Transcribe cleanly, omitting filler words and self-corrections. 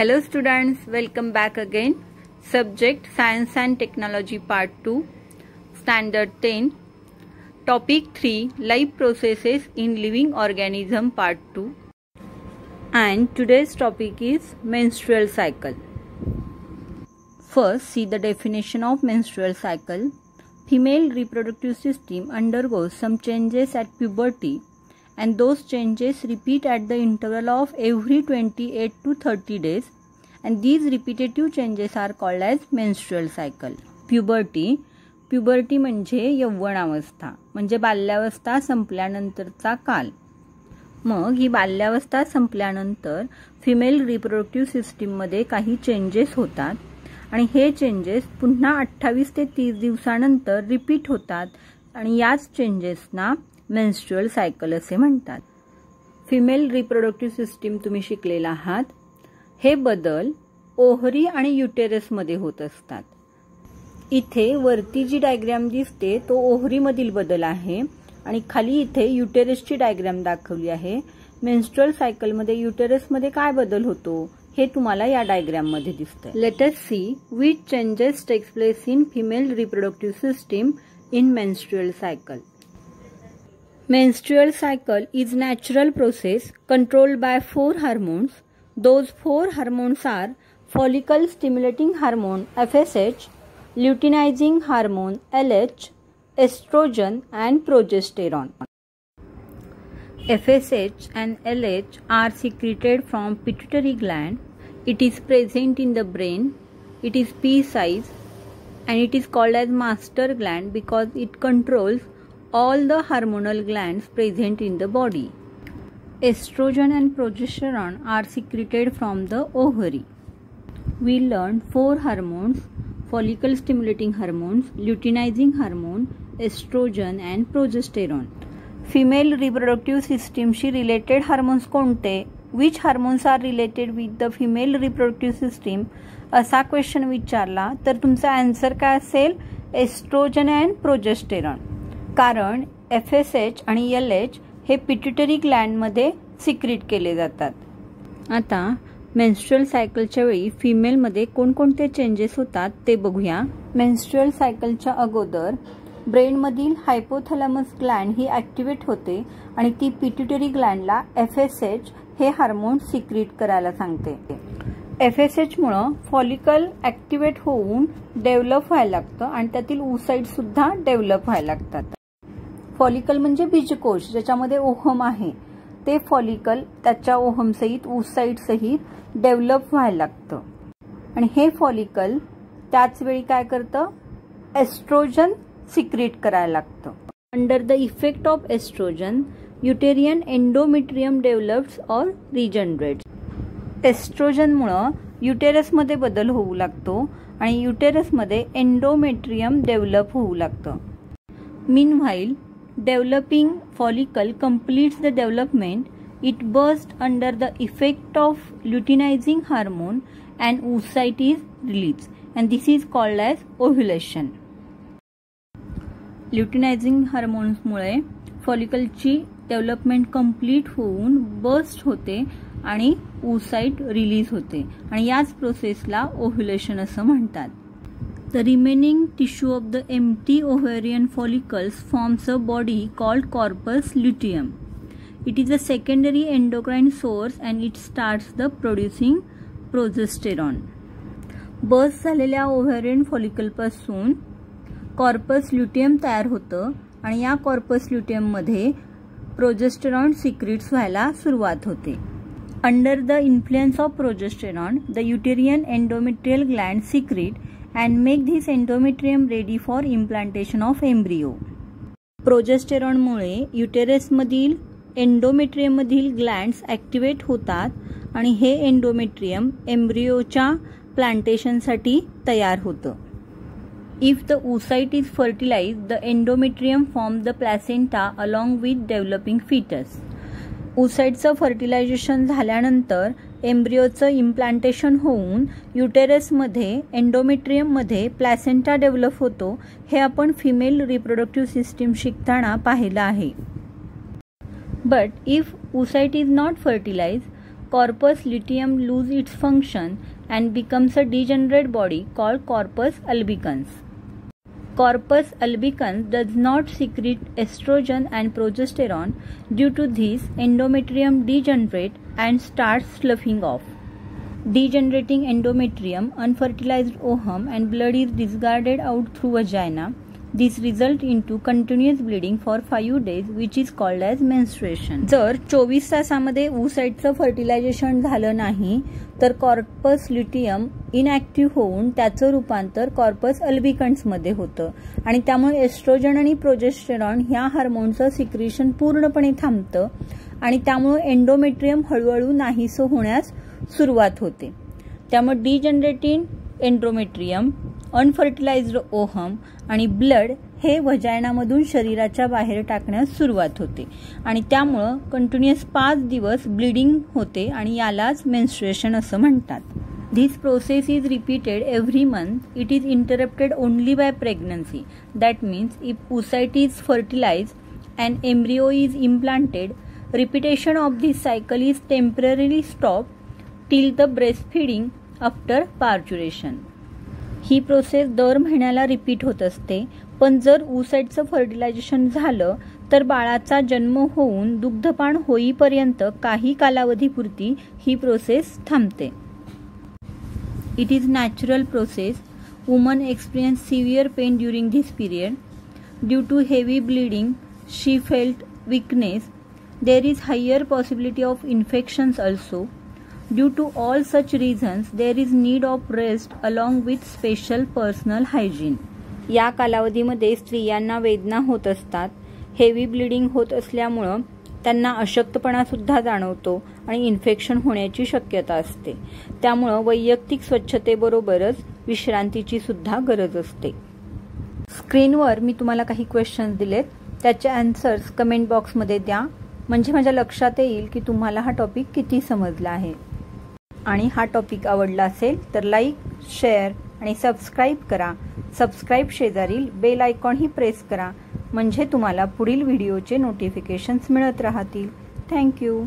Hello students, welcome back again. Subject Science and Technology Part 2, Standard 10. Topic 3, Life Processes in Living Organism Part 2. And today's topic is menstrual cycle. First, see the definition of menstrual cycle. Female reproductive system undergoes some changes at puberty, and those changes repeat at the interval of every 28 to 30 days, and these repetitive changes are called as menstrual cycle. Puberty म्हणजे यौवनावस्था, म्हणजे बाल्यावस्था संपल्यानंतरचा काल. मग ही बाल्यावस्था संपल्यानंतर female reproductive सिस्टीममध्ये काही changes होतात आणि हे चेंजेस पुन्हा 28 ते 30 दिवसानंतर रिपीट होतात आणि याच चेंजेसना मेन्स्ट्रुअल सायकल असे म्हणतात. फिमेल रिप्रोडक्टिव्ह सिस्टीम तुम्ही शिकलेला आहात. हे बदल ओव्हरी आणि युटेरसमध्ये होत असतात. इथे वरती जी डायग्राम दिसते तो ओव्हरी मधील बदल आहे आणि खाली इथे युटेरसची डायग्राम दाखवली आहे. मेन्स्ट्रुअल सायकल मध्ये युटेरस मध्ये काय बदल होतो हे तुम्हाला या डायग्राम मध्ये दिसतंय. Let us see which changes takes place in female reproductive system in menstrual cycle. Menstrual cycle is natural process controlled by 4 hormones. Those 4 hormones are follicle stimulating hormone FSH, luteinizing hormone LH, estrogen and progesterone. FSH and LH are secreted from pituitary gland. It is present in the brain. It is pea-sized and it is called as master gland because it controls all the hormonal glands present in the body. Estrogen and progesterone are secreted from the ovary. We learned 4 hormones: follicle stimulating hormones, luteinizing hormone, estrogen and progesterone. Female reproductive system she related hormones कोणते? Which hormones are related with the female reproductive system? असा question विचारला तर तुमचा answer काय असेल? Estrogen and progesterone. कारण FSH आणि LH हे पिट्युटरी ग्लँडमध्ये सिक्रीट केले जातात. आता मेन्स्ट्रुअल सायकलच्या वेळी फिमेलमध्ये कोणकोणते चेंजेस होतात ते बघूया. मेन्स्ट्रुअल सायकलच्या अगोदर ब्रेनमधील हायपोथॅलॅमस ग्लँड ही ॲक्टिवेट होते आणि ती पिट्युटरी ग्लँडला FSH हे हार्मोन सिक्रीट करायला सांगते. FSH मुळे फॉलिकल ॲक्टिवेट होऊन डेव्हलप व्हायला लागतं आणि त्यातील oocyte सुद्धा डेव्हलप व्हायला लागतात. फॉलिकल म्हणजे बीजकोश ज्याच्यामध्ये ओहम आहे ते फॉलिकल त्याच्या ओहम सहित oocyte सहित डेव्हलप व्हायला लागतं आणि हे फॉलिकल त्याच वेळी काय करतं? एस्ट्रोजन सिक्रीट करायला लागतं. Under the effect of estrogen uterine endometrium develops or regenerates. एस्ट्रोजनमुळे युटेरसमध्ये बदल होऊ लागतो आणि युटेरसमध्ये एंडोमेट्रियम डेव्हलप होऊ लागतं. मीनव्हाईल developing follicle completes the development. It bursts under the effect of luteinizing hormone and oocyte is released, and this is called as ovulation. Luteinizing hormones मुळे फॉलिकलची development complete होऊन बर्स्ट होते आणि oocyte रिलीज होते आणि याच प्रोसेसला ओव्युलेशन असं म्हणतात. The remaining tissue of the empty ovarian follicles forms a body called corpus luteum. It is a secondary endocrine source and it starts the producing progesterone. Burst झालेल्या ovarian follicle पासून corpus luteum तयार होतं आणि या corpus luteum मध्ये progesterone secretes व्हायला सुरुवात होते. Under the influence of progesterone, the uterine endometrial gland secrete and make this endometrium ready for implantation of embryo. Progesterone मुळे युटेरस मधील एंडोमेट्रियम मधील ग्लँड्स ॲक्टिवेट होतात आणि हे एंडोमेट्रियम एम्ब्रियोच्या प्लांटेशनसाठी तयार होतं. If the oocyte is fertilized, the endometrium forms the placenta along with developing fetus. oocyteचं fertilisation झाल्यानंतर एम्ब्रियोचं इम्प्लांटेशन होऊन युटेरसमध्ये एंडोमेट्रियममध्ये प्लॅसेंटा डेव्हलप होतो. हे आपण फिमेल रिप्रोडक्टिव्ह सिस्टीम शिकताना पाहिलं आहे. But if oocyte is not fertilized, corpus luteum loses its function and becomes a degenerate body called corpus albicans. Corpus albicans does not secrete estrogen and progesterone. Due to this, endometrium degenerates and starts sloughing off. Degenerating endometrium, unfertilized ovum and blood is discarded out through vagina. This results into continuous bleeding for 5 days, which is called as menstruation. जर 24 तासामध्ये oocyteचं fertilisation झालं नाही तर corpus luteum inactive होऊन त्याचं रूपांतर corpus albicans मध्ये होतं आणि त्यामुळे एस्ट्रोजन आणि प्रोजेस्टेरॉन ह्या हार्मोनचं सिक्रेशन पूर्णपणे थांबतं आणि त्यामुळे एंडोमेट्रियम हळूहळू नाहीसं होण्यास सुरुवात होते. त्यामुळे डिजनरेटिंग एंडोमेट्रियम, अनफर्टिलाइज्ड ओहम आणि ब्लड हे व्हजायनामधून शरीराच्या बाहेर टाकण्यास सुरुवात होते आणि त्यामुळं कंटिन्युअस 5 दिवस ब्लीडिंग होते आणि यालाच मेन्स्ट्रुएशन असं म्हणतात. This process is repeated every month. It is interrupted only by pregnancy. That means if oocyte is fertilized and embryo is implanted, repetition of this cycle is temporarily stopped till the breastfeeding after parturition. He process दर महिन्याला repeat होत असते, पण जर oocyteचं fertilisation झालं तर बाळाचा जन्म होऊन दुग्धपान होईपर्यंत काही कालावधीपुरती ही प्रोसेस थांबते. It is natural process. Women experience severe pain during this period. Due to heavy bleeding, she felt weakness. There is higher possibility of infections also. Due to all such reasons, there is need of rest along with special personal hygiene. या कालावधीमध्ये स्त्रियांना वेदना होत असतात, heavy bleeding होत असल्यामुळं त्यांना अशक्तपणा सुद्धा जाणवतो आणि इन्फेक्शन होण्याची शक्यता असते. त्यामुळं वैयक्तिक स्वच्छतेबरोबरच विश्रांतीची सुद्धा गरज असते. स्क्रीनवर मी तुम्हाला काही क्वेश्चन्स दिलेत, त्याचे आन्सर्स कमेंट बॉक्समध्ये द्या, म्हणजे माझ्या लक्षात येईल की तुम्हाला हा टॉपिक किती समजला आहे. आणि हा टॉपिक आवडला असेल तर लाईक, शेअर आणि सबस्क्राईब करा. सबस्क्राईब शेजारील बेल आयकॉनही प्रेस करा, म्हणजे तुम्हाला पुढील व्हिडिओचे नोटिफिकेशन्स मिळत राहतील. थँक्यू.